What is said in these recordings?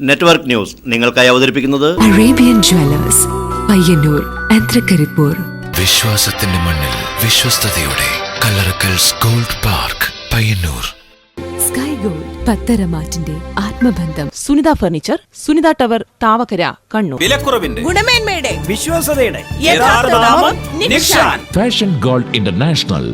Network news നിങ്ങൾക്കായി അവതരിപ്പിക്കുന്നത് Arabian Jewellers Payyanur ആൻധ്രകരിപ്പൂർ. വിശ്വാസത്തിന്റെ മണ്ണിൽ വിശ്വസ്തയോടെ Kallarakkals gold park Payyanur. Sky gold പത്തരമാറ്റിന്റെ ആത്മബന്ധം. Sunitha furniture, Sunitha tower, Thavakkara, Kannur. വിലക്കുറവിന്റെ, ഗുണമേന്മയുടെ, വിശ്വാസതയുടെ യഥാർത്ഥ നാമം Nikshan. Fashion gold international,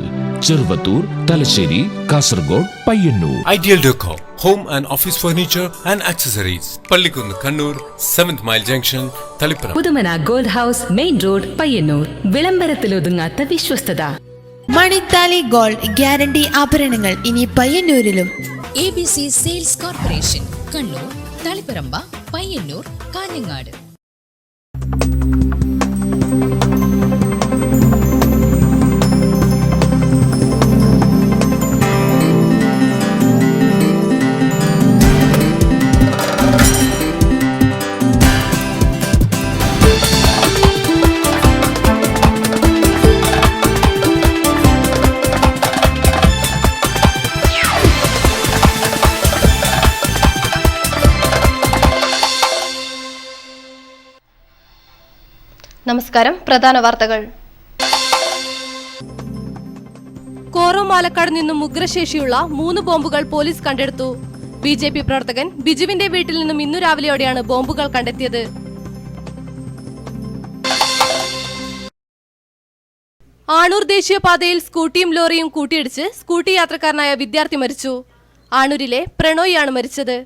Cheruvathur, Thalassery, Kasaragod, Payyanur. Ideal deco, home and office furniture and accessories, Pallikkunnu, Kannur, 7th mile junction, Taliparamba. Puthumana gold house, main road, Payyanur. വിളംബരത്തിലൊതുങ്ങാത്ത വിശ്വസ്തത. മണിത്താലി ഗോൾഡ് ഗ്യാരണ്ടി ആഭരണങ്ങൾ ഇനി പയ്യന്നൂരിലും. ABC sales corporation, Kannur, Taliparamba, Payyanur, Kanhangad. നമസ്കാരം. പ്രധാന വാർത്തകൾ. കോറോ മാലക്കാട് നിന്നും ഉഗ്രശേഷിയുള്ള 3 ബോംബുകൾ പോലീസ് കണ്ടെടുത്തു. BJP പ്രവർത്തകൻ ബിജുവിന്റെ വീട്ടിൽ നിന്നും ഇന്നു രാവിലെയോടെയാണ് ബോംബുകൾ കണ്ടെത്തിയത്. ആണൂർ ദേശീയപാതയിൽ സ്കൂട്ടിയും ലോറിയും കൂട്ടിയിടിച്ച് സ്കൂട്ടി യാത്രക്കാരനായ വിദ്യാർത്ഥി മരിച്ചു. ആണൂരിലെ പ്രണോയിയാണ് മരിച്ചത്.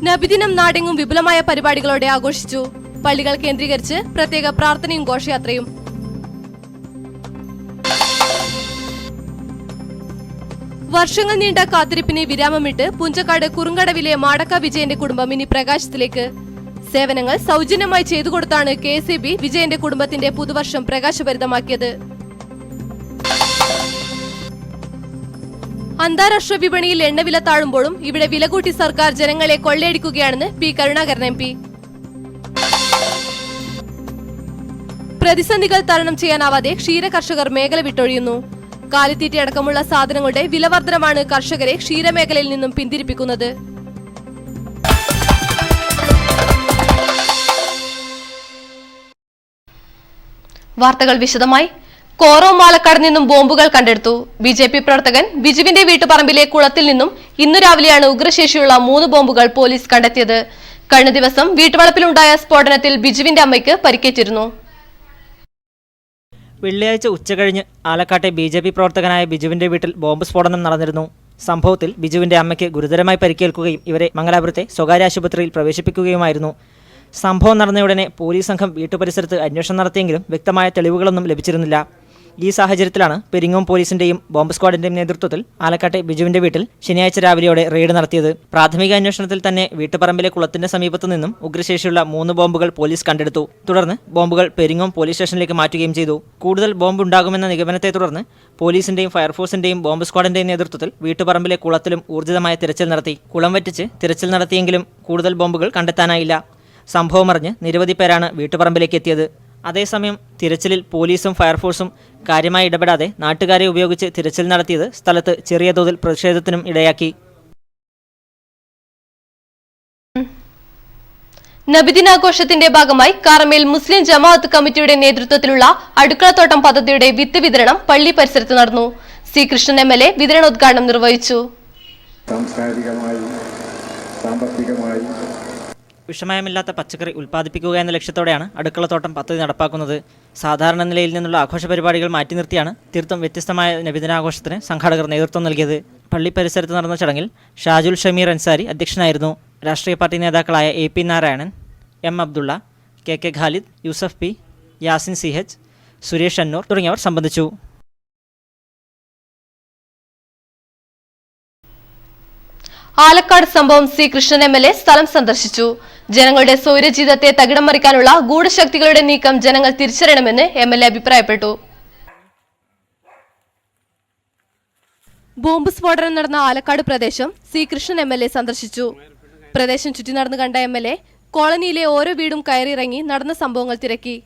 നബിദിനം നാടെങ്ങും വിപുലമായ പരിപാടികളോടെ ആഘോഷിച്ചു. പള്ളികൾ കേന്ദ്രീകരിച്ച് പ്രത്യേക പ്രാർത്ഥനയും ഘോഷയാത്രയും. വർഷങ്ങൾ നീണ്ട കാത്തിരിപ്പിന് വിരാമമിട്ട് പുഞ്ചക്കാട് കുറുങ്കടവിലെ മാടക്ക വിജയന്റെ കുടുംബം ഇനി പ്രകാശത്തിലേക്ക്. സേവനങ്ങൾ സൗജന്യമായി ചെയ്തു കൊടുത്താണ് KSEB വിജയന്റെ കുടുംബത്തിന്റെ പുതുവർഷം പ്രകാശഭരിതമാക്കിയത്. അന്താരാഷ്ട്ര വിപണിയിൽ എണ്ണവില താഴുമ്പോഴും ഇവിടെ വില കൂട്ടി സർക്കാർ ജനങ്ങളെ കൊള്ളയടിക്കുകയാണെന്ന് P. കരുണാകരൻ MP. പ്രതിസന്ധികൾ തരണം ചെയ്യാനാവാതെ ക്ഷീര കർഷകർ മേഖല വിട്ടൊഴിയുന്നു. കാലിത്തീറ്റ അടക്കമുള്ള സാധനങ്ങളുടെ വിലവർദ്ധനമാണ് കർഷകരെ ക്ഷീരമേഖലയിൽ നിന്നും പിന്തിരിപ്പിക്കുന്നത്. വാർത്തകൾ വിശദമായി. കോറോ മാലക്കാട് നിന്നും ബോംബുകൾ കണ്ടെടുത്തു. BJP പ്രവർത്തകൻ ബിജുവിന്റെ വീട്ടുപറമ്പിലെ കുളത്തിൽ നിന്നും ഇന്നു രാവിലെയാണ് ഉഗ്രശേഷിയുള്ള 3 ബോംബുകൾ പോലീസ് കണ്ടെത്തിയത്. കഴിഞ്ഞ ദിവസം വീട്ടുവളപ്പിലുണ്ടായ സ്ഫോടനത്തിൽ ബിജുവിന്റെ അമ്മയ്ക്ക് പരിക്കേറ്റിരുന്നു. വെള്ളിയാഴ്ച ഉച്ചകഴിഞ്ഞ് ആലക്കാട്ടെ BJP പ്രവർത്തകനായ ബിജുവിന്റെ വീട്ടിൽ ബോംബ് സ്ഫോടനം നടന്നിരുന്നു. സംഭവത്തിൽ ബിജുവിന്റെ അമ്മയ്ക്ക് ഗുരുതരമായി പരിക്കേൽക്കുകയും ഇവരെ മംഗലാപുരത്തെ സ്വകാര്യ ആശുപത്രിയിൽ പ്രവേശിപ്പിക്കുകയുമായിരുന്നു. സംഭവം നടന്നയുടനെ പോലീസ് സംഘം വീട്ടുപരിസരത്ത് അന്വേഷണം നടത്തിയെങ്കിലും വ്യക്തമായ തെളിവുകളൊന്നും ലഭിച്ചിരുന്നില്ല. ഈ സാഹചര്യത്തിലാണ് പെരിങ്ങോം പോലീസിന്റെയും ബോംബ് സ്ക്വാഡിന്റെയും നേതൃത്വത്തിൽ ആലക്കാട്ടെ ബിജുവിന്റെ വീട്ടിൽ ശനിയാഴ്ച രാവിലെയോടെ റെയ്ഡ് നടത്തിയത്. പ്രാഥമിക അന്വേഷണത്തിൽ തന്നെ വീട്ടുപറമ്പിലെ കുളത്തിന്റെ സമീപത്തു നിന്നും ഉഗ്രശേഷിയുള്ള 3 ബോംബുകൾ പോലീസ് കണ്ടെടുത്തു. തുടർന്ന് ബോംബുകൾ പെരിങ്ങോം പോലീസ് സ്റ്റേഷനിലേക്ക് മാറ്റുകയും ചെയ്തു. കൂടുതൽ ബോംബ് ഉണ്ടാകുമെന്ന നിഗമനത്തെ തുടർന്ന് പോലീസിന്റെയും ഫയർഫോഴ്സിന്റെയും ബോംബ് സ്ക്വാഡിന്റെയും നേതൃത്വത്തിൽ വീട്ടുപറമ്പിലെ കുളത്തിലും ഊർജിതമായ തിരച്ചിൽ നടത്തി. കുളം വറ്റിച്ച് തിരച്ചിൽ നടത്തിയെങ്കിലും കൂടുതൽ ബോംബുകൾ കണ്ടെത്താനായില്ല. സംഭവമറിഞ്ഞ് നിരവധി പേരാണ് വീട്ടുപറമ്പിലേക്ക് എത്തിയത്. അതേസമയം തിരച്ചിലിൽ പോലീസും ഫയർഫോഴ്സും കാര്യമായി ഇടപെടാതെ നാട്ടുകാരെ ഉപയോഗിച്ച് തിരച്ചിൽ നടത്തിയത് സ്ഥലത്ത് ചെറിയ തോതിൽ പ്രതിഷേധത്തിനും ഇടയാക്കി. നബിദിനാഘോഷത്തിന്റെ ഭാഗമായി കാറമേൽ മുസ്ലിം ജമാഅത്ത് കമ്മിറ്റിയുടെ നേതൃത്വത്തിലുള്ള അടുക്കളത്തോട്ടം പദ്ധതിയുടെ വിത്ത് വിതരണം പള്ളി പരിസരത്ത് നടന്നു. C. കൃഷ്ണൻ MLA വിതരണോദ്ഘാടനം നിർവഹിച്ചു. വിഷമയമില്ലാത്ത പച്ചക്കറി ഉൽപ്പാദിപ്പിക്കുക എന്ന ലക്ഷ്യത്തോടെയാണ് അടുക്കളത്തോട്ടം പദ്ധതി നടപ്പാക്കുന്നത്. സാധാരണ നിലയിൽ നിന്നുള്ള ആഘോഷ പരിപാടികൾ മാറ്റി നിർത്തിയാണ് തീർത്തും വ്യത്യസ്തമായ നബിദിനാഘോഷത്തിന് സംഘാടകർ നേതൃത്വം നൽകിയത്. പള്ളി പരിസരത്ത് നടന്ന ചടങ്ങിൽ ഷാജുൽ ഷമീർ അൻസാരി അധ്യക്ഷനായിരുന്നു. രാഷ്ട്രീയ പാർട്ടി നേതാക്കളായ AP Narayanan, M. Abdulla, KK Khalid, Yusuf P, Yasin CH, Suresh അന്നൂർ തുടങ്ങിയവർ സംബന്ധിച്ചു. ആലക്കാട് സംഭവം C. കൃഷ്ണൻ MLA സ്ഥലം സന്ദർശിച്ചു. ജനങ്ങളുടെ സ്വൈരജീവിതത്തെ തകിടം മറിക്കാനുള്ള ഗൂഢശക്തികളുടെ നീക്കം ജനങ്ങൾ തിരിച്ചറിയണമെന്ന് MLA അഭിപ്രായപ്പെട്ടു. ബോംബ് സ്ഫോടനം നടന്ന ആലക്കാട് പ്രദേശം C. കൃഷ്ണൻ MLA സന്ദർശിച്ചു. പ്രദേശം ചുറ്റി നടന്നു കണ്ട MLA കോളനിയിലെ ഓരോ വീടും കയറിയിറങ്ങി നടന്ന സംഭവങ്ങൾ തിരക്കി.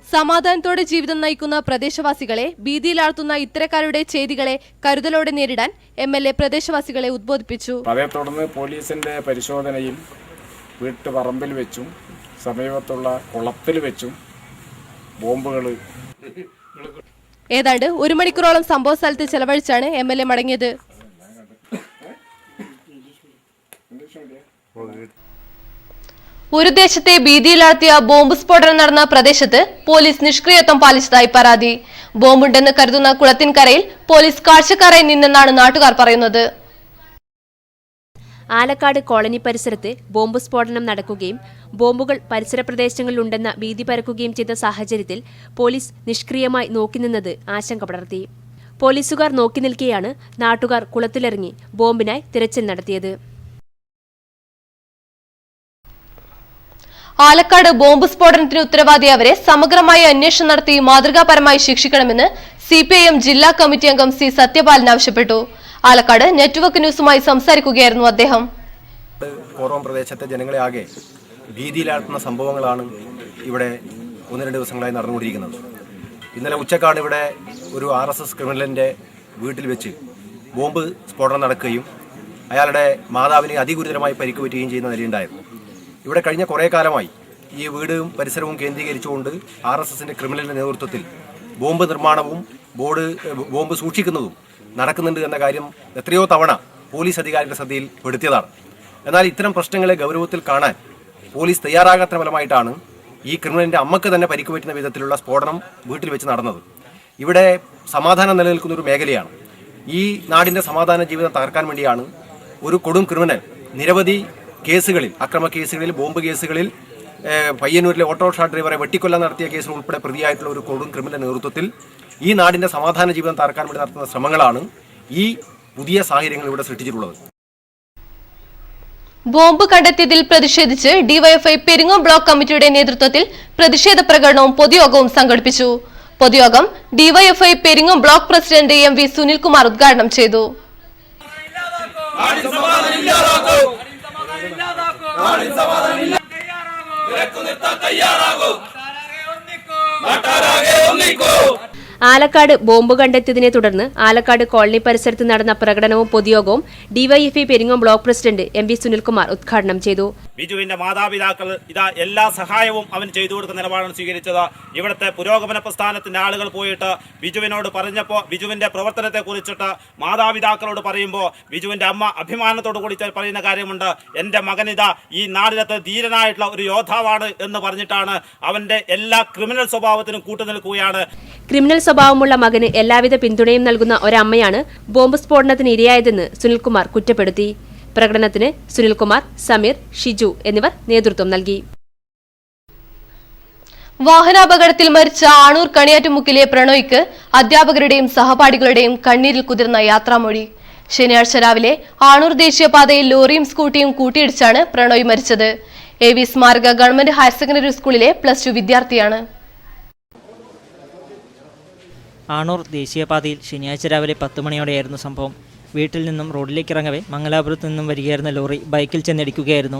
സമാധാനത്തോടെ ജീവിതം നയിക്കുന്ന പ്രദേശവാസികളെ ഭീതിയിലാഴ്ത്തുന്ന ഇത്തരക്കാരുടെ ചെയ്തികളെ കരുതലോടെ നേരിടാൻ MLA പ്രദേശവാസികളെ ഉദ്ബോധിപ്പിച്ചു. അതേ തുടർന്ന് പോലീസിന്റെ പരിശോധനയിൽ വീട്ടുപറമ്പിൽ വെച്ചും സമീപത്തുള്ള കുളത്തിൽ വെച്ചും ബോംബുകൾ ഏതാണ്ട് 1 മണിക്കൂറോളം സംഭവ സ്ഥലത്ത് ചെലവഴിച്ചാണ് MLA മടങ്ങിയത്. ഒരു ദേശത്തെ ഭീതിയിലാഴ്ത്തിയ ബോംബ് സ്ഫോടനം നടന്ന പ്രദേശത്ത് പോലീസ് നിഷ്ക്രിയത്വം പാലിച്ചതായി പരാതി. ബോംബുണ്ടെന്ന് കരുതുന്ന കുളത്തിൻകരയിൽ പോലീസ് കാഴ്ചക്കാരായി നിന്നെന്നാണ് നാട്ടുകാർ പറയുന്നത്. ആലക്കാട് കോളനി പരിസരത്ത് ബോംബ് സ്ഫോടനം നടക്കുകയും ബോംബുകൾ പരിസര പ്രദേശങ്ങളിലുണ്ടെന്ന ഭീതി പരക്കുകയും ചെയ്ത സാഹചര്യത്തിൽ പോലീസ് നിഷ്ക്രിയമായി നോക്കിനിന്നത് ആശങ്ക പടർത്തി. പോലീസുകാർ നോക്കി നിൽക്കെയാണ് നാട്ടുകാർ കുളത്തിലിറങ്ങി ബോംബിനായി തിരച്ചിൽ നടത്തിയത്. ആലക്കാട് ബോംബ് സ്ഫോടനത്തിന് ഉത്തരവാദിയായവരെ സമഗ്രമായ അന്വേഷണം നടത്തി മാതൃകാപരമായി ശിക്ഷിക്കണമെന്ന് CPIM ജില്ലാ കമ്മിറ്റി അംഗം C. സത്യപാലൻ ആവശ്യപ്പെട്ടു. ആലക്കാട് നെറ്റ്വർക്ക് ന്യൂസുമായി സംസാരിക്കുകയായിരുന്നു അദ്ദേഹം. കോറോം പ്രദേശത്തെ ജനങ്ങളെ ആകെ ഭീതിയിലാഴ്ത്തുന്ന സംഭവങ്ങളാണ് ഇവിടെ 1-2 ദിവസങ്ങളായി നടന്നുകൊണ്ടിരിക്കുന്നത്. ഇന്നലെ ഉച്ചക്കാണ് ഇവിടെ ഒരു RSS ക്രിമിനലിന്റെ വീട്ടിൽ വെച്ച് ബോംബ് സ്ഫോടനം നടക്കുകയും അയാളുടെ മാതാവിനെ അതിഗുരുതരമായി പരിക്ക് പറ്റുകയും ചെയ്യുന്ന നിലയുണ്ടായിരുന്നു. ഇവിടെ കഴിഞ്ഞ കുറേ കാലമായി ഈ വീടും പരിസരവും കേന്ദ്രീകരിച്ചുകൊണ്ട് RSSന്റെ ക്രിമിനലിന്റെ നേതൃത്വത്തിൽ ബോംബ് നിർമ്മാണവും ബോംബ് സൂക്ഷിക്കുന്നതും നടക്കുന്നുണ്ട് എന്ന കാര്യം എത്രയോ തവണ പോലീസ് അധികാരികളുടെ ശ്രദ്ധയിൽ പെടുത്തിയതാണ്. എന്നാൽ ഇത്തരം പ്രശ്നങ്ങളെ ഗൗരവത്തിൽ കാണാൻ പോലീസ് തയ്യാറാകാത്ത ഫലമായിട്ടാണ് ഈ ക്രിമിനലിന്റെ അമ്മക്ക് തന്നെ പരിക്ക് പറ്റുന്ന വിധത്തിലുള്ള സ്ഫോടനം വീട്ടിൽ വെച്ച് നടന്നത്. ഇവിടെ സമാധാനം നിലനിൽക്കുന്ന ഒരു മേഖലയാണ്. ഈ നാടിന്റെ സമാധാന ജീവിതം തകർക്കാൻ വേണ്ടിയാണ് ഒരു കൊടും ക്രിമിനൽ നിരവധി കേസുകളിൽ, അക്രമ കേസുകളിൽ, ബോംബ് കേസുകളിൽ, പയ്യന്നൂരിലെ ഓട്ടോറിക്ഷ ഡ്രൈവറെ വെട്ടിക്കൊല്ലാൻ നടത്തിയ കേസിൽ ഉൾപ്പെടെ പ്രതിയായിട്ടുള്ള ഒരു കൊടും ക്രിമിനൽ നേതൃത്വത്തിൽ ഈ നാടിന്റെ സമാധാന ജീവിതം തകർക്കാൻ വേണ്ടി നടത്തുന്ന ശ്രമങ്ങളാണ് ഈ പുതിയ സാഹചര്യങ്ങൾ ഇവിടെ സൃഷ്ടിച്ചിട്ടുള്ളത്. ബോംബ് കണ്ടെത്തിയതിൽ പ്രതിഷേധിച്ച് DYFI പെരിങ്ങോം ബ്ലോക്ക് കമ്മിറ്റിയുടെ നേതൃത്വത്തിൽ പ്രതിഷേധ പ്രകടനവും പൊതുയോഗവും സംഘടിപ്പിച്ചു. പൊതുയോഗം DYFI Peringome block president MV Sunilkumar ഉദ്ഘാടനം ചെയ്തു. ആലക്കാട് ബോംബ് കണ്ടെത്തിയതിനെ തുടർന്ന് ആലക്കാട് കോളനി പരിസരത്ത് നടന്ന പ്രകടനവും പൊതുയോഗവും DYFI Peringome block president MV Sunilkumar ഉദ്ഘാടനം ചെയ്തു. ബിജുവിന്റെ മാതാപിതാക്കൾ എല്ലാ സഹായവും അവൻ ചെയ്തു കൊടുക്കുന്ന നിലപാടാണ് സ്വീകരിച്ചത്. ഇവിടുത്തെ പുരോഗമന പ്രസ്ഥാനത്തിന്റെ ആളുകൾ പോയിട്ട് ബിജുവിനോട് പറഞ്ഞപ്പോൾ ബിജുവിന്റെ പ്രവർത്തനത്തെ കുറിച്ചിട്ട് മാതാപിതാക്കളോട് പറയുമ്പോൾ ബിജുവിന്റെ അമ്മ അഭിമാനത്തോടു കൂടി പറയുന്ന കാര്യമുണ്ട്, എന്റെ മകനിതാ ഈ നാടിനകത്ത് ധീരനായിട്ടുള്ള ഒരു യോദ്ധാവാണ് എന്ന് പറഞ്ഞിട്ടാണ് അവന്റെ എല്ലാ ക്രിമിനൽ സ്വഭാവത്തിനും കൂട്ടുനിൽക്കുകയാണ്. ക്രിമിനൽ സ്വഭാവമുള്ള മകന് എല്ലാവിധ പിന്തുണയും നൽകുന്ന ഒരമ്മയാണ് ബോംബ് സ്ഫോടനത്തിന് ഇരയായതെന്ന് സുനിൽകുമാർ കുറ്റപ്പെടുത്തി. പ്രകടനത്തിന് സുനിൽകുമാർ, സമീർ, ഷിജു എന്നിവർ നേതൃത്വം നൽകി. വാഹനാപകടത്തിൽ മരിച്ച ആണൂർ കണിയാറ്റുമുക്കിലെ പ്രണോയ്ക്ക് അധ്യാപകരുടെയും സഹപാഠികളുടെയും കണ്ണീരിൽ കുതിർന്ന യാത്രാമൊഴി. ശനിയാഴ്ച രാവിലെ ആണൂർ ദേശീയപാതയിൽ ലോറിയും സ്കൂട്ടിയും കൂട്ടിയിടിച്ചാണ് പ്രണോയ് മരിച്ചത്. AV സ്മാരക ഗവൺമെന്റ് ഹയർ സെക്കൻഡറി സ്കൂളിലെ +2 വിദ്യാർത്ഥിയാണ്. ആണൂർ ദേശീയപാതയിൽ ശനിയാഴ്ച രാവിലെ 10 മണിയോടെയായിരുന്നു സംഭവം. വീട്ടിൽ നിന്നും റോഡിലേക്ക് ഇറങ്ങവേ മംഗലാപുരത്ത് നിന്നും വരികയായിരുന്ന ലോറി ബൈക്കിൽ ചെന്നിടിക്കുകയായിരുന്നു.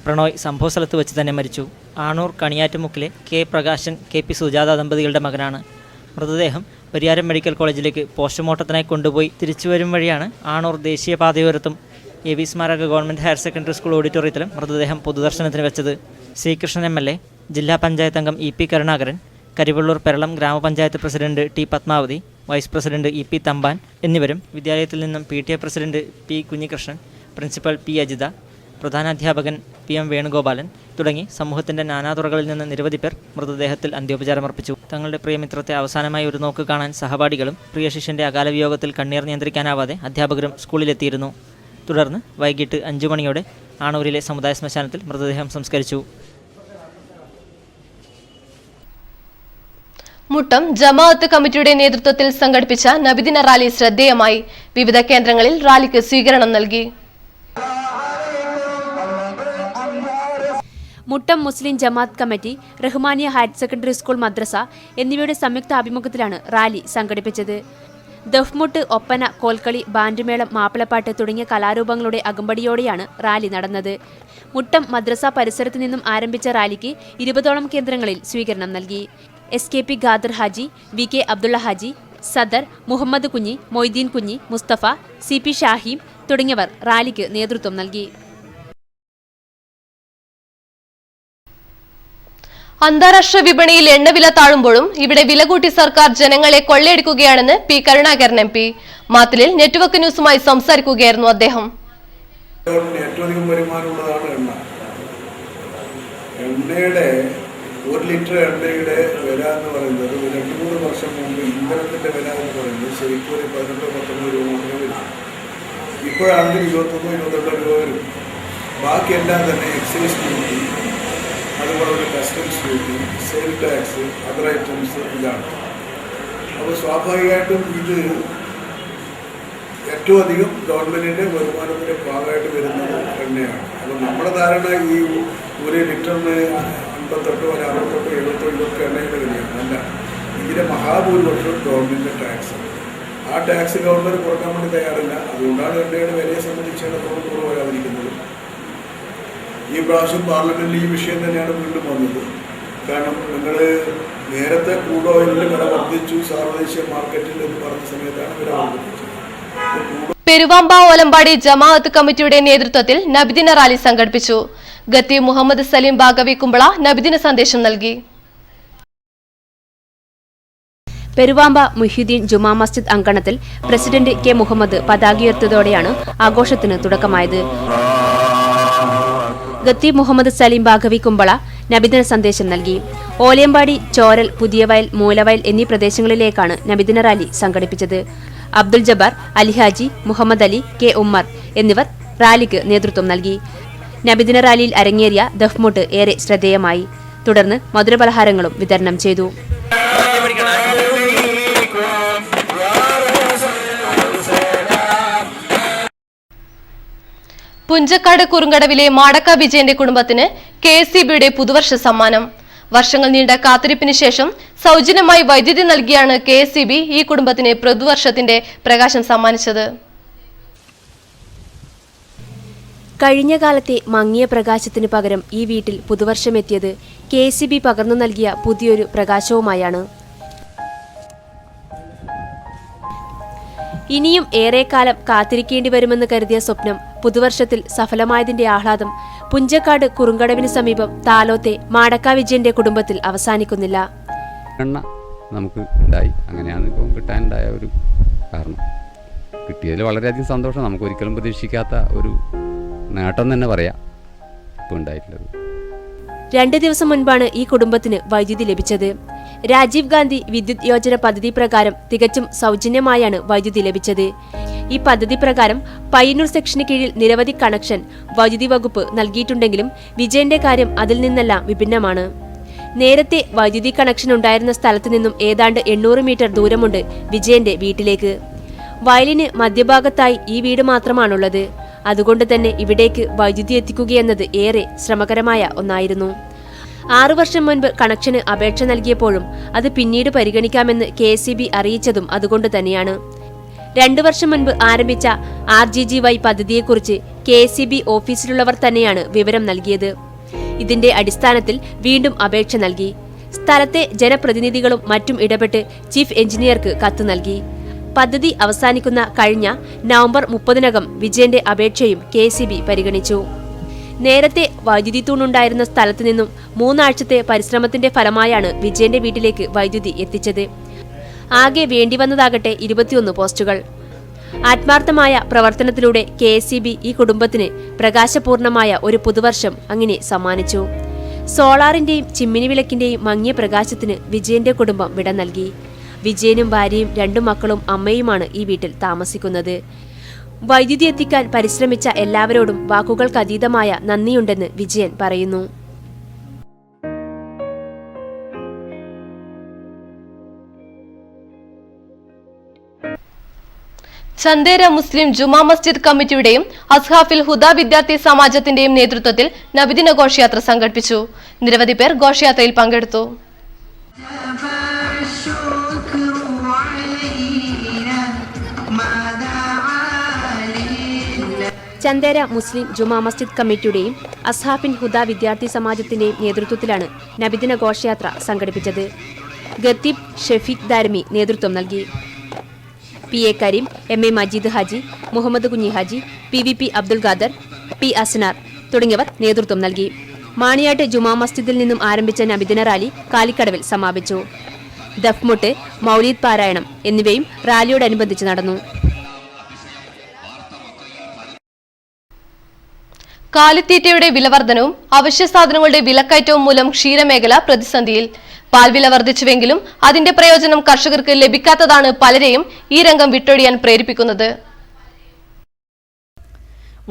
പ്രണോയ് സംഭവസ്ഥലത്ത് വെച്ച് തന്നെ മരിച്ചു. ആണൂർ കണിയാറ്റുമുക്കിലെ K. പ്രകാശൻ, KP സുജാത ദമ്പതികളുടെ മകനാണ്. മൃതദേഹം പരിയാരം മെഡിക്കൽ കോളേജിലേക്ക് പോസ്റ്റ്മോർട്ടത്തിനായി കൊണ്ടുപോയി തിരിച്ചുവരും വഴിയാണ് ആണൂർ ദേശീയപാതയോരത്തും AV സ്മാരക ഗവൺമെൻറ് ഹയർ സെക്കൻഡറി സ്കൂൾ ഓഡിറ്റോറിയത്തിലും മൃതദേഹം പൊതുദർശനത്തിന് വെച്ചത്. ശ്രീകൃഷ്ണൻ MLA, ജില്ലാ പഞ്ചായത്ത് അംഗം EP കരുണാകരൻ, കരിവള്ളൂർ പെരളം ഗ്രാമപഞ്ചായത്ത് president T. Padmavathi, vice president EP Thampan എന്നിവരും വിദ്യാലയത്തിൽ നിന്നും PTA president P. Kunhikrishnan, principal P. Ajitha, പ്രധാനാധ്യാപകൻ PM വേണുഗോപാലൻ തുടങ്ങി സമൂഹത്തിൻ്റെ നാനാതുറകളിൽ നിന്ന് നിരവധി പേർ മൃതദേഹത്തിൽ അന്ത്യോപചാരമർപ്പിച്ചു. തങ്ങളുടെ പ്രിയമിത്രത്തെ അവസാനമായി ഒരു നോക്ക് കാണാൻ സഹപാഠികളും പ്രിയ ശിഷ്യൻ്റെ അകാല വിയോഗത്തിൽ കണ്ണീർ നിയന്ത്രിക്കാനാവാതെ അധ്യാപകരും സ്കൂളിലെത്തിയിരുന്നു. തുടർന്ന് വൈകിട്ട് 5 മണിയോടെ ആണൂരിലെ സമുദായ ശ്മശാനത്തിൽ മൃതദേഹം സംസ്കരിച്ചു. മുട്ടം ജമാഅത്ത് കമ്മിറ്റിയുടെ നേതൃത്വത്തിൽ സംഘടിപ്പിച്ച നബിദിന റാലി ശ്രദ്ധേയമായി. വിവിധ കേന്ദ്രങ്ങളിൽ റാലിക്ക് സ്വീകരണം നൽകി. Muttam Muslim Jamaath committee, Rahmaniya higher secondary school, മദ്രസ എന്നിവയുടെ സംയുക്ത ആഭിമുഖ്യത്തിലാണ് റാലി സംഘടിപ്പിച്ചത്. ദഫ്മുട്ട്, ഒപ്പന, കോൽക്കളി, ബാൻഡുമേളം, മാപ്പിളപ്പാട്ട് തുടങ്ങിയ കലാരൂപങ്ങളുടെ അകമ്പടിയോടെയാണ് റാലി നടന്നത്. മുട്ടം മദ്രസ പരിസരത്തു നിന്നും ആരംഭിച്ച റാലിക്ക് 20ഓളം കേന്ദ്രങ്ങളിൽ സ്വീകരണം നൽകി. SKP ഖാദർ ഹാജി, VK അബ്ദുള്ള ഹാജി, സദർ, മുഹമ്മദ് കുഞ്ഞി, മൊയ്തീൻ കുഞ്ഞി, മുസ്തഫ, CP ഷാഹിം തുടങ്ങിയവർ റാലിക്ക് നേതൃത്വം നൽകി. അന്താരാഷ്ട്ര വിപണിയിൽ എണ്ണവില താഴുമ്പോഴും ഇവിടെ വില കൂട്ടി സർക്കാർ ജനങ്ങളെ കൊള്ളയടിക്കുകയാണെന്ന് P. കരുണാകരൻ MP. മാത്തിലിൽ നെറ്റ്വർക്ക് ന്യൂസുമായി സംസാരിക്കുകയായിരുന്നു അദ്ദേഹം. ഏറ്റവും അധികം വരുമാനമുള്ളതാണ് എണ്ണ. എണ്ണയുടെ 1 ലിറ്റർ എണ്ണയുടെ വില എന്ന് പറയുന്നത് 2-3 വർഷം മുമ്പ് ഇന്ധനത്തിന്റെ വില എന്ന് പറയുന്നത് ശരിക്കും ഒരു 18-19 രൂപ മാത്രമേ വരും. ഇപ്പോഴാണെങ്കിൽ 21-22 രൂപ വരും. ബാക്കിയെല്ലാം തന്നെ എക്സൈസ് ഡ്യൂട്ടി, അതുപോലെ customs duty, sale tax, other items ഇതാണ്. അപ്പോൾ സ്വാഭാവികമായിട്ടും ഇത് ഏറ്റവും അധികം ഗവൺമെൻറ്റിൻ്റെ വരുമാനത്തിൻ്റെ ഭാഗമായിട്ട് വരുന്നത് എണ്ണയാണ്. അപ്പോൾ നമ്മുടെ ധാരണ ഈ 1 ലിറ്ററിന് 58 ഒരു 68 77 ഇതൊക്കെ എണ്ണയുടെ വിലയാണ്. അല്ല, ഇതിൻ്റെ മഹാഭൂരിപക്ഷം ഗവൺമെൻറ് ടാക്സ്. ആ ടാക്സ് ഗവൺമെൻറ് കുറക്കാൻ വേണ്ടി തയ്യാറില്ല. അതുകൊണ്ടാണ് എണ്ണയുടെ വിലയെ സംബന്ധിച്ച് കുറവ് വരാതിരിക്കുന്നത്. ഈ പ്രാവശ്യം പാർലമെൻറ്റിൽ ഈ വിഷയം തന്നെയാണ് വീണ്ടും വന്നത്. കാരണം നിങ്ങൾ നേരത്തെ ക്രൂഡ് ഓയിലിൻ്റെ വില വർദ്ധിച്ചു സാർവദേശീയ മാർക്കറ്റിൽ എന്ന് പറഞ്ഞ സമയത്താണ് വില വർദ്ധിപ്പിച്ചത്. പെരുവാമ്പ ഓലമ്പാടി ജമാഅത്ത് കമ്മിറ്റിയുടെ നേതൃത്വത്തിൽ നബിദിന റാലി സംഘടിപ്പിച്ചു. ഗത്തി മുഹമ്മദ് സലീം ബാഗവി കുമ്പള നബിദിന സന്ദേശം നൽകി. പെരുവാമ്പ മുഹ്യുദ്ദീൻ ജുമാ മസ്ജിദ് അങ്കണത്തിൽ പ്രസിഡന്റ് K. മുഹമ്മദ് പതാകയുയർത്തിയതോടെയാണ് ആഘോഷത്തിന് തുടക്കമായത്. ഗത്തി മുഹമ്മദ് സലീം ബാഗവി കുമ്പള നബിദിന സന്ദേശം നൽകി. ഓലയമ്പാടി, ചോരൽ, പുതിയവയൽ, മൂലവയൽ എന്നീ പ്രദേശങ്ങളിലേക്കാണ് നബിദിന റാലി സംഘടിപ്പിച്ചത്. അബ്ദുൽ ജബ്ബാർ, അലിഹാജി, മുഹമ്മദ് അലി, K. ഉമ്മർ എന്നിവർ റാലിക്ക് നേതൃത്വം നൽകി. നബിദിന റാലിയിൽ അരങ്ങേറിയ ദഫ്മുട്ട് ഏറെ ശ്രദ്ധേയമായി. തുടർന്ന് മധുരപലഹാരങ്ങളും വിതരണം ചെയ്തു. പുഞ്ചക്കാട് കുറുങ്കടവിലെ മാടക്ക വിജയന്റെ കുടുംബത്തിന് KSEBയുടെ പുതുവർഷ സമ്മാനം. വർഷങ്ങൾ നീണ്ട കാത്തിരിപ്പിന് ശേഷം സൗജന്യമായി വൈദ്യുതി നൽകിയാണ് KSEB ഈ കുടുംബത്തിന് പുതുവർഷത്തിന്റെ പ്രകാശം സമ്മാനിച്ചത്. കഴിഞ്ഞ കാലത്തെ മങ്ങിയ പ്രകാശത്തിന് പകരം ഈ വീട്ടിൽ പുതുവർഷമെത്തിയത് KSEB പകർന്നു നൽകിയ പുതിയൊരു പ്രകാശവുമായാണ്. ഇനിയും ഏറെക്കാലം കാത്തിരിക്കേണ്ടി വരുമെന്ന് കരുതിയ സ്വപ്നം പുതുവർഷത്തിൽ സഫലമായതിന്റെ ആഹ്ലാദം പുഞ്ചക്കാട് കുറുങ്കടവിന് സമീപം താലോത്തെ മാടക്ക വിജയന്റെ കുടുംബത്തിൽ അവസാനിക്കുന്നില്ല. എണ്ണ നമുക്ക് ഉണ്ടായി, അങ്ങനെയാണ് ഇപ്പം കിട്ടാനുണ്ടായ ഒരു കാരണം. കിട്ടിയതിൽ വളരെയധികം സന്തോഷം. നമുക്ക് ഒരിക്കലും പ്രതീക്ഷിക്കാത്ത ഒരു നേട്ടം തന്നെ പറയാം ഇപ്പോൾ ഉണ്ടായിട്ടുള്ളത്. 2 ദിവസം മുൻപാണ് ഈ കുടുംബത്തിന് വൈദ്യുതി ലഭിച്ചത്. രാജീവ് ഗാന്ധി വിദ്യുത് യോജന പദ്ധതി പ്രകാരം തികച്ചും സൗജന്യമായാണ് വൈദ്യുതി ലഭിച്ചത്. ഈ പദ്ധതി പ്രകാരം പയ്യന്നൂർ സെക്ഷന് കീഴിൽ നിരവധി കണക്ഷൻ വൈദ്യുതി വകുപ്പ് നൽകിയിട്ടുണ്ടെങ്കിലും വിജയന്റെ കാര്യം അതിൽ നിന്നെല്ലാം വിഭിന്നമാണ്. നേരത്തെ വൈദ്യുതി കണക്ഷൻ ഉണ്ടായിരുന്ന സ്ഥലത്തു നിന്നും ഏതാണ്ട് 800 മീറ്റർ ദൂരമുണ്ട് വിജയന്റെ വീട്ടിലേക്ക്. വയലിന് മധ്യഭാഗത്തായി ഈ വീട് മാത്രമാണുള്ളത്. അതുകൊണ്ട് തന്നെ ഇവിടേക്ക് വൈദ്യുതി എത്തിക്കുകയെന്നത് ഏറെ ശ്രമകരമായ ഒന്നായിരുന്നു. 6 വർഷം മുൻപ് കണക്ഷന് അപേക്ഷ നൽകിയപ്പോഴും അത് പിന്നീട് പരിഗണിക്കാമെന്ന് KSEB അറിയിച്ചതും അതുകൊണ്ട് തന്നെയാണ്. 2 വർഷം മുൻപ് ആരംഭിച്ച RGGY പദ്ധതിയെക്കുറിച്ച് KSEB ഓഫീസിലുള്ളവർ തന്നെയാണ് വിവരം നൽകിയത്. ഇതിന്റെ അടിസ്ഥാനത്തിൽ വീണ്ടും അപേക്ഷ നൽകി. സ്ഥലത്തെ ജനപ്രതിനിധികളും മറ്റും ഇടപെട്ട് ചീഫ് എഞ്ചിനീയർക്ക് കത്ത് നൽകി. പദ്ധതി അവസാനിക്കുന്ന കഴിഞ്ഞ നവംബർ 30-നകം വിജയന്റെ അപേക്ഷയും KSEB പരിഗണിച്ചു. നേരത്തെ വൈദ്യുതി തൂണുണ്ടായിരുന്ന സ്ഥലത്തു നിന്നും 3 ആഴ്ചത്തെ പരിശ്രമത്തിന്റെ ഫലമായാണ് വിജയന്റെ വീട്ടിലേക്ക് വൈദ്യുതി എത്തിച്ചത്. ആകെ വേണ്ടിവന്നതാകട്ടെ 21 പോസ്റ്റുകൾ. ആത്മാർത്ഥമായ പ്രവർത്തനത്തിലൂടെ KSEB ഈ കുടുംബത്തിന് പ്രകാശപൂർണമായ ഒരു പുതുവർഷം അങ്ങനെ സമ്മാനിച്ചു. സോളാറിന്റെയും ചിമ്മിനി വിളക്കിന്റെയും മങ്ങിയ പ്രകാശത്തിന് വിജയന്റെ കുടുംബം വിട നൽകി. വിജയനും ഭാര്യയും 2 മക്കളും അമ്മയുമാണ് ഈ വീട്ടിൽ താമസിക്കുന്നത്. വൈദ്യുതി എത്തിക്കാൻ പരിശ്രമിച്ച എല്ലാവരോടും വാക്കുകൾക്കതീതമായ നന്ദിയുണ്ടെന്ന് വിജയൻ പറയുന്നു. ചന്ദേര മുസ്ലിം ജുമാ മസ്ജിദ് കമ്മിറ്റിയുടെയും അസ്ഹാഫിൽ ഹുദ വിദ്യാർത്ഥി സമാജത്തിന്റെയും നേതൃത്വത്തിൽ നബിദിന ഘോഷയാത്ര സംഘടിപ്പിച്ചു. നിരവധി പേർ ഘോഷയാത്രയിൽ പങ്കെടുത്തു. ചന്ദേര മുസ്ലിം ജുമാ മസ്ജിദ് കമ്മിറ്റിയുടെയും അസ്ഹാഫിൻ ഹുദ വിദ്യാർത്ഥി സമാജത്തിന്റെയും നേതൃത്വത്തിലാണ് നബിദിന ഘോഷയാത്ര സംഘടിപ്പിച്ചത്. ഗത്തീബ് ഷെഫീഖ് ദാരിമി നേതൃത്വം നൽകി. PA Kareem, MA Majeed Haji, Muhammad Kunhi Haji, PVP Abdul Khader, P Asnar തുടങ്ങിയവർ നേതൃത്വം നൽകി. മാണിയാട്ട് ജുമാ മസ്ജിദിൽ നിന്നും ആരംഭിച്ച നബിദിന റാലി കാലിക്കടവിൽ സമാപിച്ചു. ദഫ്മുട്ട്, മൗലീദ് പാരായണം എന്നിവയും റാലിയോടനുബന്ധിച്ച് നടന്നു. കാലിത്തീറ്റയുടെ വിലവർധനവും അവശ്യ സാധനങ്ങളുടെ വിലക്കയറ്റവും മൂലം ക്ഷീരമേഖല പ്രതിസന്ധിയിൽ. പാൽവില വർദ്ധിച്ചുവെങ്കിലും അതിന്റെ പ്രയോജനം കർഷകർക്ക് ലഭിക്കാത്തതാണ് പലരെയും ഈ രംഗം വിട്ടൊഴിയാൻ പ്രേരിപ്പിക്കുന്നത്.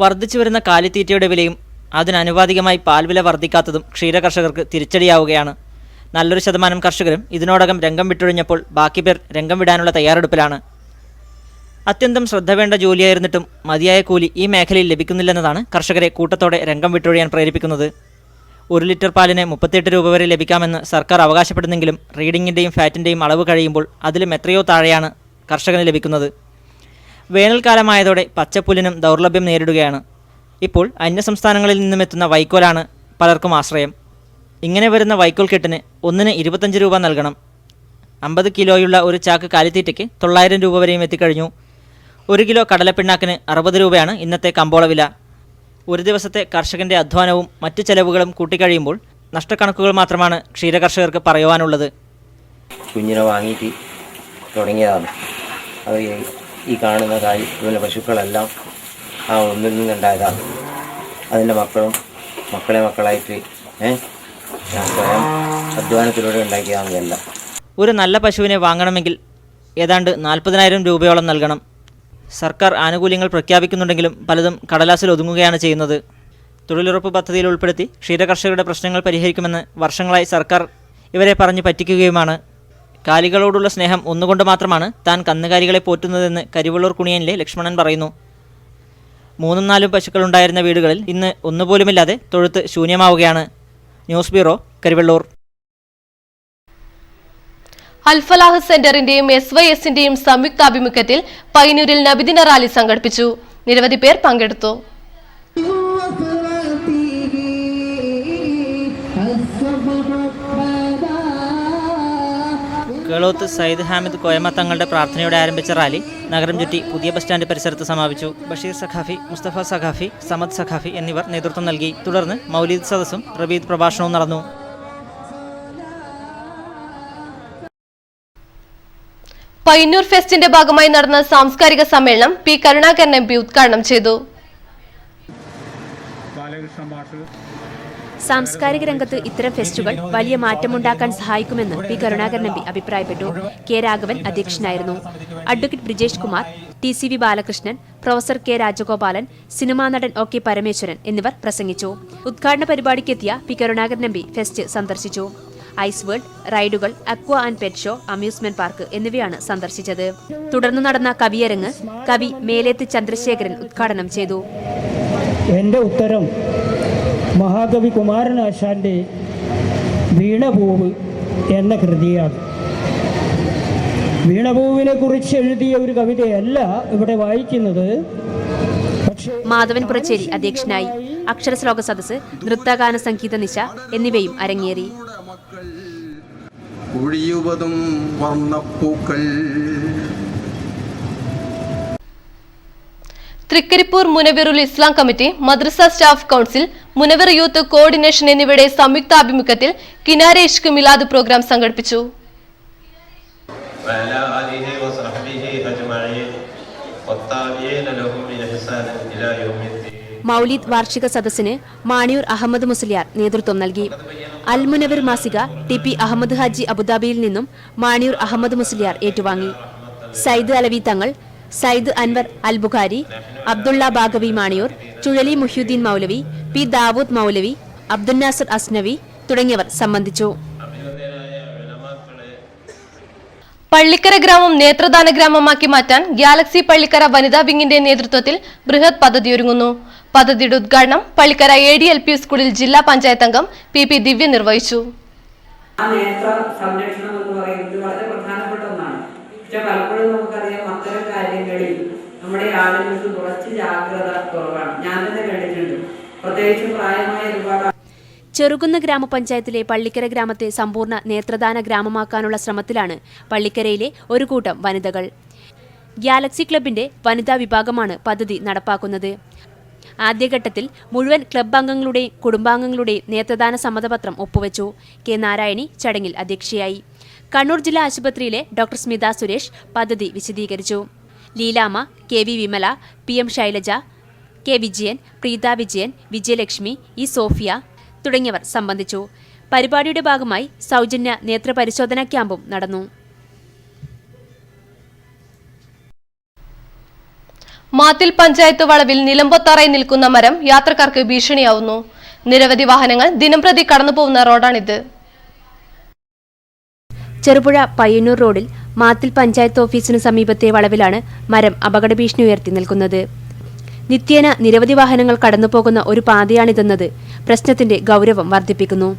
വർദ്ധിച്ചുവരുന്ന കാലിത്തീറ്റയുടെ വിലയും അതിനനുപാതികമായി പാൽവില വർദ്ധിക്കാത്തതും ക്ഷീരകർഷകർക്ക് തിരിച്ചടിയാവുകയാണ്. നല്ലൊരു ശതമാനം കർഷകരും ഇതിനോടകം രംഗം വിട്ടൊഴിഞ്ഞപ്പോൾ ബാക്കി പേർ രംഗം വിടാനുള്ള തയ്യാറെടുപ്പിലാണ്. അത്യന്തം ശ്രദ്ധ വേണ്ട ജോലിയായിരുന്നിട്ടും മതിയായ കൂലി ഈ മേഖലയിൽ ലഭിക്കുന്നില്ലെന്നതാണ് കർഷകരെ കൂട്ടത്തോടെ രംഗം വിട്ടൊഴിയാൻ പ്രേരിപ്പിക്കുന്നത്. 1 ലിറ്റർ പാലിന് 38 രൂപ വരെ ലഭിക്കാമെന്ന് സർക്കാർ അവകാശപ്പെടുന്നെങ്കിലും റീഡിങ്ങിൻ്റെയും ഫാറ്റിൻ്റെയും അളവ് കഴിയുമ്പോൾ അതിലും എത്രയോ താഴെയാണ് കർഷകന് ലഭിക്കുന്നത്. വേനൽക്കാലമായതോടെ പച്ചപ്പുല്ലിനും ദൗർലഭ്യം നേരിടുകയാണ്. ഇപ്പോൾ അന്യസംസ്ഥാനങ്ങളിൽ നിന്നും എത്തുന്ന വൈക്കോലാണ് പലർക്കും ആശ്രയം. ഇങ്ങനെ വരുന്ന വൈക്കോൽ കെട്ടിന് ഒന്നിന് 25 രൂപ നൽകണം. 50 കിലോയുള്ള ഒരു ചാക്ക് കാലിത്തീറ്റയ്ക്ക് 900 രൂപ വരെയും എത്തിക്കഴിഞ്ഞു. 1 കിലോ കടലപ്പിണ്ണാക്കിന് 60 രൂപയാണ് ഇന്നത്തെ കമ്പോള വില. ഒരു ദിവസത്തെ കർഷകന്റെ അധ്വാനവും മറ്റ് ചെലവുകളും കൂട്ടിക്കഴിയുമ്പോൾ നഷ്ടക്കണക്കുകൾ മാത്രമാണ് ക്ഷീരകർഷകർക്ക് പറയുവാനുള്ളത്. കുഞ്ഞിനെ വാങ്ങിയിട്ട് തുടങ്ങിയതാണ്. അത് ഈ കാണുന്ന പശുക്കളെല്ലാം ആ ഒന്നിൽ നിന്നുണ്ടായതാണ്. അതിൻ്റെ മക്കളായിട്ട് ഞാൻ സ്വയം അധ്വാനത്തിലൂടെ ഉണ്ടാക്കിയതാണ് എല്ലാം. ഒരു നല്ല പശുവിനെ വാങ്ങണമെങ്കിൽ ഏതാണ്ട് 40,000 രൂപയോളം നൽകണം. സർക്കാർ ആനുകൂല്യങ്ങൾ പ്രഖ്യാപിക്കുന്നുണ്ടെങ്കിലും പലതും കടലാസിൽ ഒതുങ്ങുകയാണ് ചെയ്യുന്നത്. തൊഴിലുറപ്പ് പദ്ധതിയിൽ ഉൾപ്പെടുത്തി ക്ഷീരകർഷകരുടെ പ്രശ്നങ്ങൾ പരിഹരിക്കുമെന്ന് വർഷങ്ങളായി സർക്കാർ ഇവരെ പറഞ്ഞു പറ്റിക്കുകയുമാണ്. കാലികളോടുള്ള സ്നേഹം ഒന്നുകൊണ്ട് മാത്രമാണ് താൻ കന്നുകാലികളെ പോറ്റുന്നതെന്ന് കരിവള്ളൂർ കുണിയനിലെ ലക്ഷ്മണൻ പറയുന്നു. 3-4 പശുക്കളുണ്ടായിരുന്ന വീടുകളിൽ ഇന്ന് ഒന്നുപോലുമില്ലാതെ തൊഴുത്ത് ശൂന്യമാവുകയാണ്. News bureau, Karivellur. അൽഫലാഹ് സെന്ററിന്റെയും SYSന്റെയും സംയുക്താഭിമുഖ്യത്തിൽ പയ്യന്നൂരിൽ നബിദിന റാലി സംഘടിപ്പിച്ചു. നിരവധി പേർ പങ്കെടുത്തു. കേളോത്ത് സയ്യിദ് ഹാമിദ് കോയമ്മ തങ്ങളുടെ പ്രാർത്ഥനയോടെ ആരംഭിച്ച റാലി നഗരം ചുറ്റി പുതിയ ബസ് സ്റ്റാൻഡ് പരിസരത്ത് സമാപിച്ചു. ബഷീർ സഖാഫി, മുസ്തഫ സഖാഫി, സമദ് സഖാഫി എന്നിവർ നേതൃത്വം നൽകി. തുടർന്ന് മൗലീദ് സദസ്സും റബീദ് പ്രഭാഷണവും നടന്നു. പയ്യന്നൂർ ഫെസ്റ്റിന്റെ ഭാഗമായി നടന്ന സാംസ്കാരിക സമ്മേളനം P കരുണാകരൻ MP ഉദ്ഘാടനം ചെയ്തു. സാംസ്കാരിക രംഗത്ത് ഇത്തരം ഫെസ്റ്റുകൾ വലിയ മാറ്റമുണ്ടാക്കാൻ സഹായിക്കുമെന്ന് P കരുണാകരൻ MP അഭിപ്രായപ്പെട്ടു. K രാഘവൻ അധ്യക്ഷനായിരുന്നു. Advocate Brijesh Kumar, TCV Balakrishnan, professor K Rajagopalan, cinema നടൻ OK പരമേശ്വരൻ എന്നിവർ പ്രസംഗിച്ചു. ഉദ്ഘാടന പരിപാടിക്കെത്തിയ P കരുണാകരൻ MP ഫെസ്റ്റ് സന്ദർശിച്ചു. ഐസ് വേൾഡ്, റൈഡുകൾ, aqua and pet show, amusement park എന്നിവയാണ് സന്ദർശിച്ചത്. തുടർന്ന് നടന്ന കവിയരങ്ങ് കവി മേലേത്ത് ചന്ദ്രശേഖരൻ ഉദ്ഘാടനം ചെയ്തു. എൻ്റെ ഉത്തരം മഹാകവി കുമാരനാശാന്റെ വീണപൂവ് എന്ന കൃതിയാണ്. വീണപൂവിനെ കുറിച്ച് എഴുതിയ ഒരു കവിതയല്ല ഇവിടെ വായിക്കുന്നത്. മാധവൻ പുറച്ചേരി അധ്യക്ഷനായി. അക്ഷരശ്ലോക സദസ്, നൃത്തഗാന സംഗീത നിശ എന്നിവയും അരങ്ങേറി. ഒഴിയുവതും വർണ്ണപ്പൂക്കൾ. തൃക്കരിപ്പൂർ മുനവീറുൽ ഇസ്ലാം കമ്മിറ്റി, മദ്രസ staff council, Munaveer youth coordination എന്നിവയുടെ സംയുക്താഭിമുഖ്യത്തിൽ കിനാരെ ഇഷ്ക് മിലാദ് പ്രോഗ്രാം സംഘടിപ്പിച്ചു. മൗലീദ് വാർഷിക സദസ്സിന് മാണിയൂർ അഹമ്മദ് മുസ്ലിയാർ നേതൃത്വം നൽകി. അൽ മുനവർ മാസിക TP അഹമ്മദ് ഹാജി അബുദാബിയിൽ നിന്നും മാണിയൂർ അഹമ്മദ് മുസ്ലിയാർ ഏറ്റുവാങ്ങി. സയ്യിദ് അലവി തങ്ങൾ, സയ്യിദ് അൻവർ അൽ ബുഖാരി, അബ്ദുള്ള ബാഗവി മാണിയൂർ, ചുഴലി മുഹ്യുദ്ദീൻ മൗലവി, P ദാവൂദ് മൗലവി, അബ്ദുൽ നാസർ അസ്നവി തുടങ്ങിയവർ സംബന്ധിച്ചു. പള്ളിക്കര ഗ്രാമം നേത്രദാന ഗ്രാമമാക്കി മാറ്റാൻ ഗാലക്സി പള്ളിക്കര വനിതാ വിങ്ങിന്റെ നേതൃത്വത്തിൽ ബൃഹത് പദ്ധതിയൊരുങ്ങുന്നു. പദ്ധതിയുടെ ഉദ്ഘാടനം പള്ളിക്കര ADLP സ്കൂളിൽ ജില്ലാ പഞ്ചായത്ത് അംഗം PP ദിവ്യ നിർവഹിച്ചു. നേത്ര സംരക്ഷണം എന്ന് പറയുന്നത് വളരെ പ്രധാനപ്പെട്ട ഒന്നാണ്. പക്ഷെ പലപ്പോഴും നമുക്കറിയാം അത്തരം കാര്യങ്ങളിൽ നമ്മുടെ ആളുകൾക്ക് കുറച്ച് ജാഗ്രത കുറവാണ്. ഞാൻ തന്നെ കണ്ടിട്ടുണ്ട്. പ്രത്യേകിച്ച് പ്രായമായ ഒരുപാട് ചെറുകുന്ന് ഗ്രാമപഞ്ചായത്തിലെ പള്ളിക്കര ഗ്രാമത്തെ സമ്പൂർണ്ണ നേത്രദാന ഗ്രാമമാക്കാനുള്ള ശ്രമത്തിലാണ് പള്ളിക്കരയിലെ ഒരു കൂട്ടം വനിതകൾ. ഗാലക്സി ക്ലബിന്റെ വനിതാ വിഭാഗമാണ് പദ്ധതി നടപ്പാക്കുന്നത്. ആദ്യഘട്ടത്തിൽ മുഴുവൻ ക്ലബ് അംഗങ്ങളുടെയും കുടുംബാംഗങ്ങളുടെയും നേത്രദാന സമ്മതപത്രം ഒപ്പുവെച്ചു. കെ നാരായണി ചടങ്ങിൽ അധ്യക്ഷയായി. കണ്ണൂർ ജില്ലാ ആശുപത്രിയിലെ ഡോക്ടർ സ്മിത സുരേഷ് പദ്ധതി വിശദീകരിച്ചു. Leelamma, K V Vimala, P M Shailaja, K Vijayan, Preetha Vijayan, Vijayalakshmi, E Sophia തുടങ്ങിയവർ സംബന്ധിച്ചു. പരിപാടിയുടെ ഭാഗമായി സൗജന്യ നേത്രപരിശോധനാ ക്യാമ്പും നടന്നു. മാത്തിൽ പഞ്ചായത്ത് വളവിൽ നിലമ്പൊത്താറായി നിൽക്കുന്ന മരം യാത്രക്കാർക്ക് ഭീഷണിയാവുന്നു. നിരവധി വാഹനങ്ങൾ ദിനംപ്രതി കടന്നുപോകുന്ന റോഡാണിത്. ചെറുപുഴ പയ്യന്നൂർ റോഡിൽ മാത്തിൽ പഞ്ചായത്ത് ഓഫീസിന് സമീപത്തെ വളവിലാണ് മരം അപകട ഭീഷണി ഉയർത്തി നിൽക്കുന്നത്. നിത്യേന നിരവധി വാഹനങ്ങൾ കടന്നുപോകുന്ന ഒരു പാതയാണിതെന്നത് പ്രശ്നത്തിന്റെ ഗൗരവം വർദ്ധിപ്പിക്കുന്നു.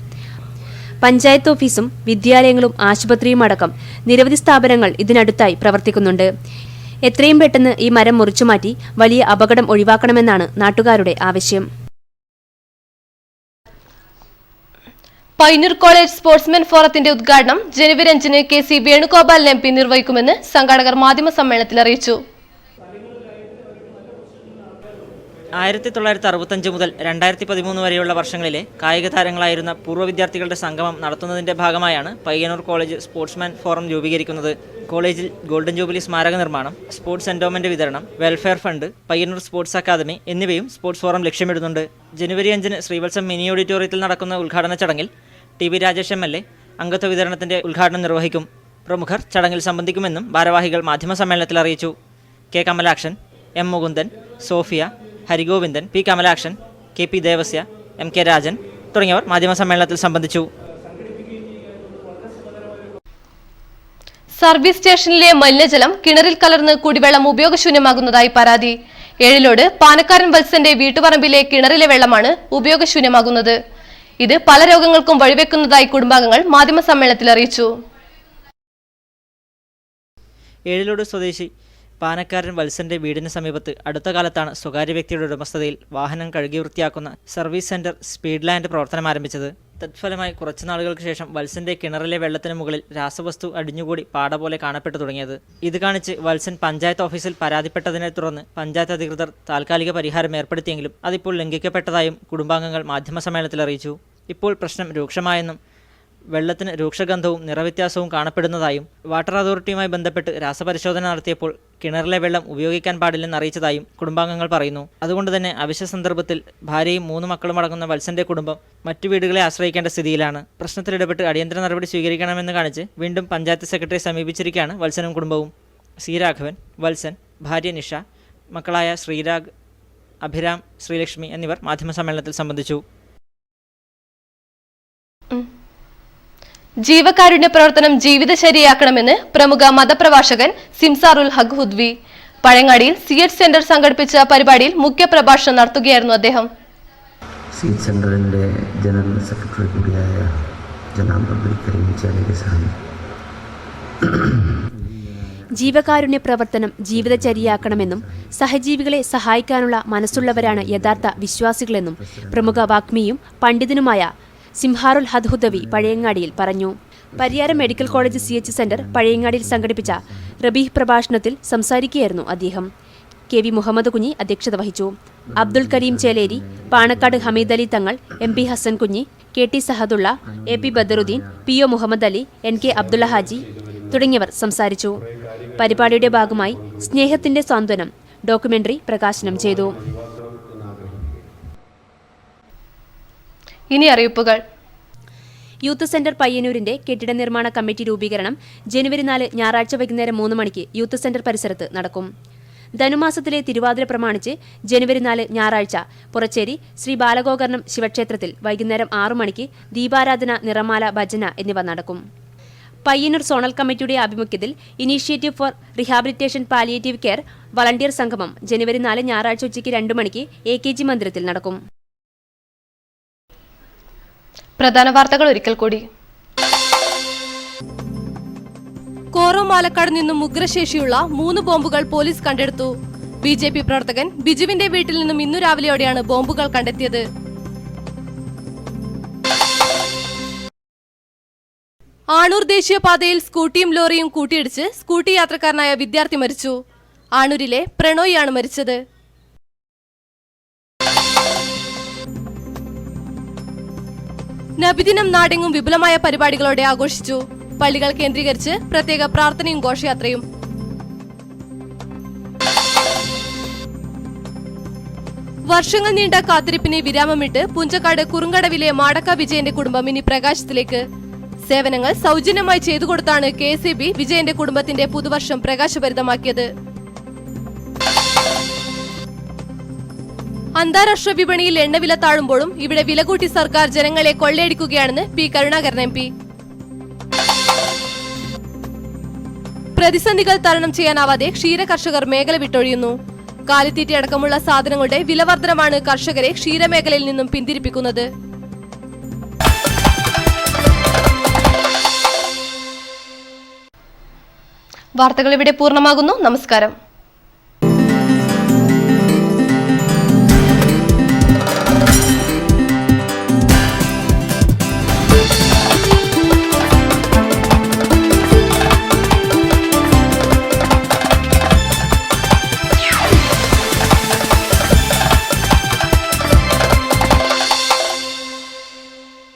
പഞ്ചായത്ത് ഓഫീസും വിദ്യാലയങ്ങളും ആശുപത്രിയും അടക്കം നിരവധി സ്ഥാപനങ്ങൾ ഇതിനടുത്തായി പ്രവർത്തിക്കുന്നുണ്ട്. എത്രയും പെട്ടെന്ന് ഈ മരം മുറിച്ചുമാറ്റി വലിയ അപകടം ഒഴിവാക്കണമെന്നാണ് നാട്ടുകാരുടെ ആവശ്യം. പയ്യന്നൂർ കോളേജ് സ്പോർട്സ്മെൻ ഫോറത്തിന്റെ ഉദ്ഘാടനം ജനുവരി 5-ന് KC വേണുഗോപാൽ MP നിർവഹിക്കുമെന്ന് സംഘാടകർ മാധ്യമസമ്മേളനത്തിൽ അറിയിച്ചു. 1965 മുതൽ 2013 വരെയുള്ള വർഷങ്ങളിലെ കായിക താരങ്ങളായിരുന്ന പൂർവ്വ വിദ്യാർത്ഥികളുടെ സംഗമം നടത്തുന്നതിന്റെ ഭാഗമായാണ് പയ്യന്നൂർ കോളേജ് സ്പോർട്സ്മാൻ ഫോറം രൂപീകരിക്കുന്നത്. കോളേജിൽ ഗോൾഡൻ ജൂബിലി സ്മാരക നിർമ്മാണം, സ്പോർട്സ് എൻഡോമെന്റ് വിതരണം, welfare fund, Payyanur sports academy എന്നിവയും സ്പോർട്സ് ഫോറം ലക്ഷ്യമിടുന്നുണ്ട്. ജനുവരി 5-ന് ശ്രീവത്സം മിനി ഓഡിറ്റോറിയത്തിൽ നടക്കുന്ന ഉദ്ഘാടന ചടങ്ങിൽ TB രാജേഷ് MLA അംഗത്വ വിതരണത്തിന്റെ ഉദ്ഘാടനം നിർവഹിക്കും. പ്രമുഖർ ചടങ്ങിൽ സംബന്ധിക്കുമെന്നും ഭാരവാഹികൾ മാധ്യമസമ്മേളനത്തിൽ അറിയിച്ചു. K Kamalakshan, M Mukundan, Sophia, Harigovindan, P Kamalakshan, KP Devasya, MK Rajan തുടങ്ങിയവർ മാധ്യമസമ്മേളനത്തിൽ സംബന്ധിച്ചു. സർവീസ് സ്റ്റേഷനിലെ മലിനജലം കിണറിൽ കലർന്ന് കുടിവെള്ളം ഉപയോഗശൂന്യമാകുന്നതായി പരാതി. ഏഴിലോട് പാനക്കാരൻ വത്സന്റെ വീട്ടുപറമ്പിലെ കിണറിലെ വെള്ളമാണ് ഉപയോഗശൂന്യമാകുന്നത്. ഇത് പല രോഗങ്ങൾക്കും വഴിവെക്കുന്നതായി കുടുംബാംഗങ്ങൾ മാധ്യമസമ്മേളനത്തിൽ അറിയിച്ചു. ഏഴിലോട് സ്വദേശി പാനക്കാരൻ വത്സന്റെ വീടിന് സമീപത്ത് അടുത്ത കാലത്താണ് സ്വകാര്യ വ്യക്തിയുടെ ഉടമസ്ഥതയിൽ വാഹനം കഴുകി വൃത്തിയാക്കുന്ന സർവീസ് സെന്റർ സ്പീഡ് ലാൻഡ് പ്രവർത്തനം ആരംഭിച്ചത്. തത്ഫലമായി കുറച്ചു നാളുകൾക്ക് ശേഷം വത്സന്റെ കിണറിലെ വെള്ളത്തിന് മുകളിൽ രാസവസ്തു അടിഞ്ഞുകൂടി പാട പോലെ കാണപ്പെട്ടു തുടങ്ങിയത്. ഇത് കാണിച്ച് വത്സൻ പഞ്ചായത്ത് ഓഫീസിൽ പരാതിപ്പെട്ടതിനെ തുടർന്ന് പഞ്ചായത്ത് അധികൃതർ താൽക്കാലിക പരിഹാരം ഏർപ്പെടുത്തിയെങ്കിലും അതിപ്പോൾ ലംഘിക്കപ്പെട്ടതായും കുടുംബാംഗങ്ങൾ മാധ്യമസമ്മേളനത്തിൽ അറിയിച്ചു. ഇപ്പോൾ പ്രശ്നം രൂക്ഷമായെന്നും വെള്ളത്തിന് രൂക്ഷഗന്ധവും നിറവ്യത്യാസവും കാണപ്പെടുന്നതായും വാട്ടർ അതോറിറ്റിയുമായി ബന്ധപ്പെട്ട് രാസപരിശോധന നടത്തിയപ്പോൾ കിണറിലെ വെള്ളം ഉപയോഗിക്കാൻ പാടില്ലെന്ന് അറിയിച്ചതായും കുടുംബാംഗങ്ങൾ പറയുന്നു. അതുകൊണ്ട് തന്നെ അവശ്യ സന്ദർഭത്തിൽ ഭാര്യയും 3 മക്കളും അടങ്ങുന്ന വത്സന്റെ കുടുംബം മറ്റു വീടുകളെ ആശ്രയിക്കേണ്ട സ്ഥിതിയിലാണ്. പ്രശ്നത്തിലിടപെട്ട് അടിയന്തര നടപടി സ്വീകരിക്കണമെന്ന് കാണിച്ച് വീണ്ടും പഞ്ചായത്ത് സെക്രട്ടറിയെ സമീപിച്ചിരിക്കുകയാണ് വത്സനും കുടുംബവും. C രാഘവൻ, വത്സൻ, ഭാര്യ നിഷ, മക്കളായ ശ്രീരാഗ്, അഭിരാം, ശ്രീലക്ഷ്മി എന്നിവർ മാധ്യമസമ്മേളനത്തിൽ സംബന്ധിച്ചു. ജീവകാരുണ്യ പ്രവർത്തനം ജീവിതചര്യയാക്കണമെന്ന് പ്രമുഖ മതപ്രഭാഷകൻ സിംസാറുൽ ഹഖ് ഹുദ്വി. പഴങ്ങാടിയിൽ CH സെന്റർ സംഘടിപ്പിച്ച പരിപാടിയിൽ മുഖ്യപ്രഭാഷണം നടത്തുകയായിരുന്നു അദ്ദേഹം. CH സെന്ററിന്റെ ജനറൽ സെക്രട്ടറി കൂടിയായ ജനാബ് അബ്ദുൽ കരീം ചാലിയുടെ സാന്നിധ്യം ജീവകാരുണ്യ പ്രവർത്തനം ജീവിതചര്യയാക്കണമെന്നും സഹജീവികളെ സഹായിക്കാനുള്ള മനസ്സുള്ളവരാണ് യഥാർത്ഥ വിശ്വാസികളെന്നും പ്രമുഖ വാഗ്മിയും പണ്ഡിതനുമായ സിംഹാറുൽ ഹദ്ഹുദവി പഴയങ്ങാടിയിൽ പറഞ്ഞു. Pariyaram medical college CH centre പഴയങ്ങാടിയിൽ സംഘടിപ്പിച്ച റബീഹ് പ്രഭാഷണത്തിൽ സംസാരിക്കുകയായിരുന്നു അദ്ദേഹം. KV മുഹമ്മദ് കുഞ്ഞി അധ്യക്ഷത വഹിച്ചു. അബ്ദുൽ കരീം ചേലേരി, പാണക്കാട് ഹമീദ് അലി തങ്ങൾ, MP ഹസൻ കുഞ്ഞി, KT Sahadulla, AP Badaruddin, PO Muhammad Ali, NK Abdulla Haji തുടങ്ങിയവർ സംസാരിച്ചു. പരിപാടിയുടെ ഭാഗമായി സ്നേഹത്തിന്റെ സാന്ത്വനം ഡോക്യുമെന്ററി പ്രകാശനം ചെയ്തു. ഇനി അറിയിപ്പുകൾ. യൂത്ത് സെന്റർ പയ്യന്നൂരിന്റെ കെട്ടിട നിർമ്മാണ കമ്മിറ്റി രൂപീകരണം ജനുവരി 4 ഞായറാഴ്ച വൈകുന്നേരം 3 മണിക്ക് യൂത്ത് സെന്റർ പരിസരത്ത് നടക്കും. ധനുമാസത്തിലെ തിരുവാതിര പ്രമാണിച്ച് ജനുവരി 4 ഞായറാഴ്ച പുറച്ചേരി ശ്രീ ബാലഗോകർണം ശിവക്ഷേത്രത്തിൽ വൈകുന്നേരം 6 മണിക്ക് ദീപാരാധന, നിറമാല, ഭജന എന്നിവ നടക്കും. പയ്യന്നൂർ സോണൽ കമ്മിറ്റിയുടെ ആഭിമുഖ്യത്തിൽ initiative four rehabilitation palliative care volunteer സംഗമം ജനുവരി 4 ഞായറാഴ്ച ഉച്ചയ്ക്ക് 2 മണിക്ക് AKG മന്ദിരത്തിൽ നടക്കും. പ്രധാന വാർത്തകൾ ഒരിക്കൽ കൂടി. കോറോ മാലക്കാട് നിന്നും ഉഗ്രശേഷിയുള്ള 3 ബോംബുകൾ പോലീസ് കണ്ടെടുത്തു. BJP പ്രവർത്തകൻ ബിജുവിന്റെ വീട്ടിൽ നിന്നും ഇന്നു രാവിലെയോടെയാണ് ബോംബുകൾ കണ്ടെത്തിയത്. ആണൂർ ദേശീയപാതയിൽ സ്കൂട്ടിയും ലോറിയും കൂട്ടിയിടിച്ച് സ്കൂട്ടി യാത്രക്കാരനായ വിദ്യാർത്ഥി മരിച്ചു. ആണൂരിലെ പ്രണോയിയാണ് മരിച്ചത്. നബിദിനം നാടെങ്ങും വിപുലമായ പരിപാടികളോടെ ആഘോഷിച്ചു. പള്ളികൾ കേന്ദ്രീകരിച്ച് പ്രത്യേക പ്രാർത്ഥനയും ഘോഷയാത്രയും. വർഷങ്ങൾ നീണ്ട കാത്തിരിപ്പിന് വിരാമമിട്ട് പുഞ്ചക്കാട് കുറുങ്കടവിലെ മാടക്ക വിജയന്റെ കുടുംബം ഇനി പ്രകാശത്തിലേക്ക്. സേവനങ്ങൾ സൗജന്യമായി ചെയ്തു കൊടുത്താണ് KSEB വിജയന്റെ കുടുംബത്തിന്റെ പുതുവർഷം പ്രകാശഭരിതമാക്കിയത്. അന്താരാഷ്ട്ര വിപണിയിൽ എണ്ണവില താഴുമ്പോഴും ഇവിടെ വില കൂട്ടി സർക്കാർ ജനങ്ങളെ കൊള്ളയടിക്കുകയാണെന്ന് P. കരുണാകരൻ MP. പ്രതിസന്ധികൾ തരണം ചെയ്യാനാവാതെ ക്ഷീര കർഷകർ മേഖല വിട്ടൊഴിയുന്നു. കാലിത്തീറ്റയടക്കമുള്ള സാധനങ്ങളുടെ വിലവർധനമാണ് കർഷകരെ ക്ഷീരമേഖലയിൽ നിന്നും പിന്തിരിപ്പിക്കുന്നത്. വാർത്തകൾ ഇവിടെ പൂർണ്ണമാകുന്നു. നമസ്കാരം.